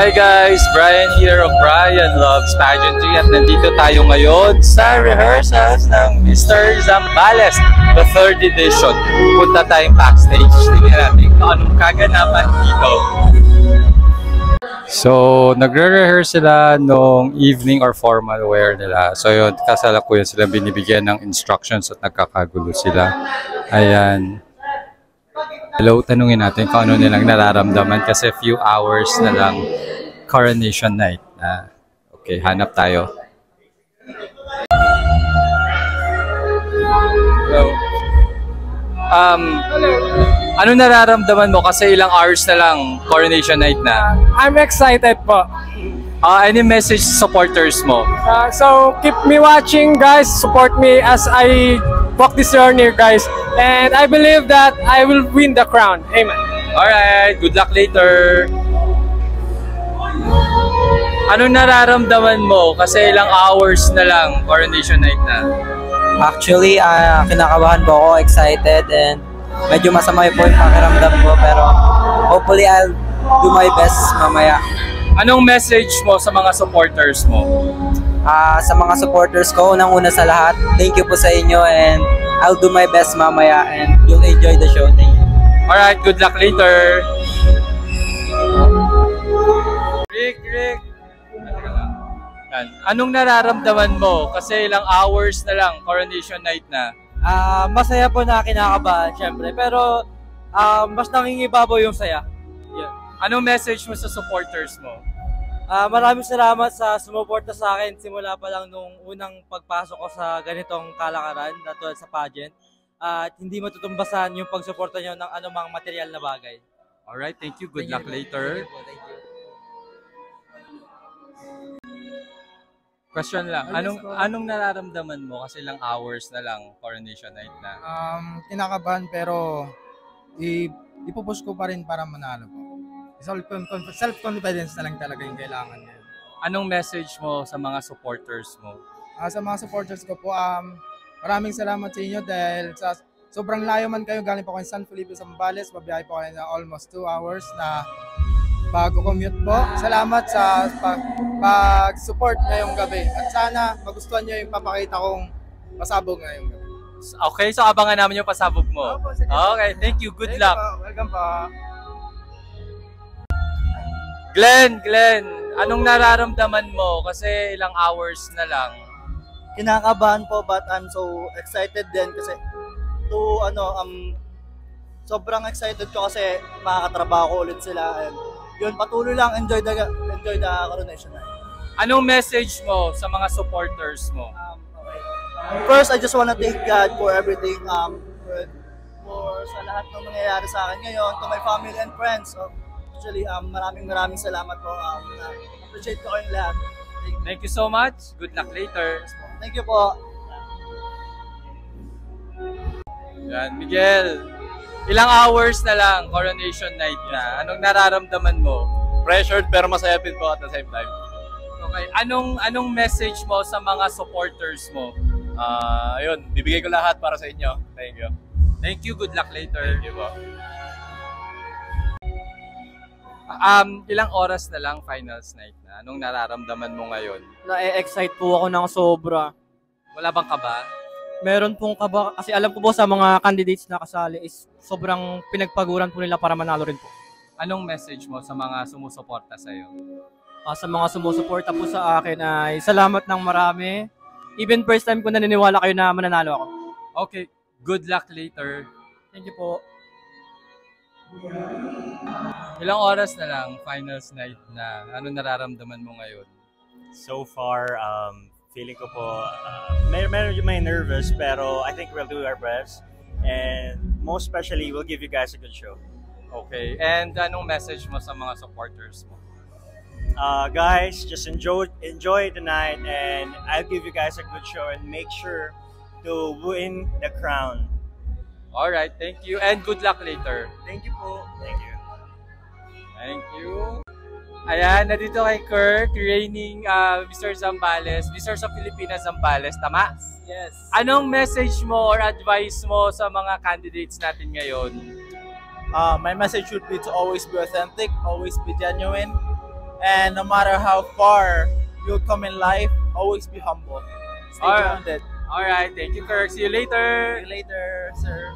Hi guys, Brian here of Brian Loves Pageantry at nandito tayo ngayon sa rehearsals ng Mr. Zambales, the 3rd edition. Punta tayong backstage, tingnan natin kung anong kaganapan dito. So, nagre-rehearse sila nung evening or formal wear nila. So yun, kasalukuyan sila binibigyan ng instructions at nagkakagulo sila. Ayan. Hello, tanungin natin kung ano nilang nararamdaman kasi few hours na lang coronation night. Okay, hanap tayo. Hello. Ano nararamdaman mo kasi ilang hours na lang coronation night na? I'm excited po. Any message sa supporters mo? So keep me watching guys, support me as I walk this journey guys. And I believe that I will win the crown. Amen. Alright, good luck later. Anong nararamdaman mo kasi ilang hours na lang coronation night na? Actually, kinakabahan po ako, excited, and medyo masama po yung pakiramdam ko, pero hopefully I'll do my best mamaya. Anong message mo sa mga supporters mo? Sa mga supporters ko, unang-una sa lahat, thank you po sa inyo, and I'll do my best mamaya, and you'll enjoy the show. Thank you. Alright, good luck later. Rick. Anong nararamdaman mo kasi ilang hours na lang coronation night na? Masaya po na kinakabahan, syempre, pero mas nangingibabaw yung saya. Yeah. Anong message mo sa supporters mo? Maraming salamat sa sumuporta sa akin simula pa lang nung unang pagpasok ko sa ganitong kalakaran, tulad sa pageant. At hindi matutumbasan yung pagsuporta nyo ng anumang material na bagay. Alright, thank you. Good luck later. Thank you. Question lang, anong nararamdaman mo kasi ilang hours na lang coronation night na? Kinakabahan pero ipupush ko pa rin para manalo po. Self-confidence na lang talaga yung kailangan ngayon. Anong message mo sa mga supporters mo? Sa mga supporters ko po, maraming salamat sa inyo dahil sa sobrang layo man kayo, galing pa kayo San Felipe, Zambales, babiyahe po kayo na almost 2 hours na bago commute po. Salamat sa pag-support ngayong gabi. At sana magustuhan nyo yung papakita kong pasabog ngayong gabi. Okay, so abangan namin yung pasabog mo. Okay, thank you. Good luck. Welcome po. Glenn, anong nararamdaman mo kasi ilang hours na lang? Kinakabahan po but I'm so excited din kasi sobrang excited ko kasi makakatrabaho ko ulit sila and yun, patuloy lang enjoy the coronation night. Anong message mo sa mga supporters mo? Okay. First, I just wanna thank God for everything, for sa lahat ng nangyayari sa akin ngayon, to my family and friends. Actually, maraming salamat po. Appreciate ko kayong lahat. Thank you so much. Good luck later. Thank you po. Yan, Miguel. Ilang hours na lang coronation night na. Anong nararamdaman mo? Pressured pero masaya din po at the same time. Okay, anong message mo sa mga supporters mo? Ayun, bibigay ko lahat para sa inyo. Thank you. Thank you, good luck later. Thank you po. Ilang oras na lang finals night na? Anong nararamdaman mo ngayon? Na-excite po ako ng sobra. Wala bang kaba? Meron pong kaba kasi alam ko po sa mga candidates na kasali is sobrang pinagpaguran po nila para manalo rin po. Anong message mo sa mga sumusuporta sa'yo? Sa mga sumusuporta po sa akin ay salamat ng marami. Even first time ko naniniwala kayo na mananalo ako. Okay, good luck later. Thank you po. Ilang oras na lang finals night na? Anong nararamdaman mo ngayon? So far, feeling ko po, medyo may nervous pero I think we'll do our best. And most especially, we'll give you guys a good show. Okay. And anong message mo sa mga supporters mo? Guys, just enjoy the night and I'll give you guys a good show and make sure to win the crown. Alright, thank you and good luck later. Thank you po. Thank you. Thank you. Ayan, nandito kay Kirk, reigning Mr. Zambales, Mr. sa Pilipinas Zambales, tama? Yes. Anong message mo or advice mo sa mga candidates natin ngayon? My message would be to always be authentic, always be genuine, And no matter how far you'll come in life, always be humble. Stay Alright. grounded. Alright, thank you, Kirk. See you later. See you later, sir.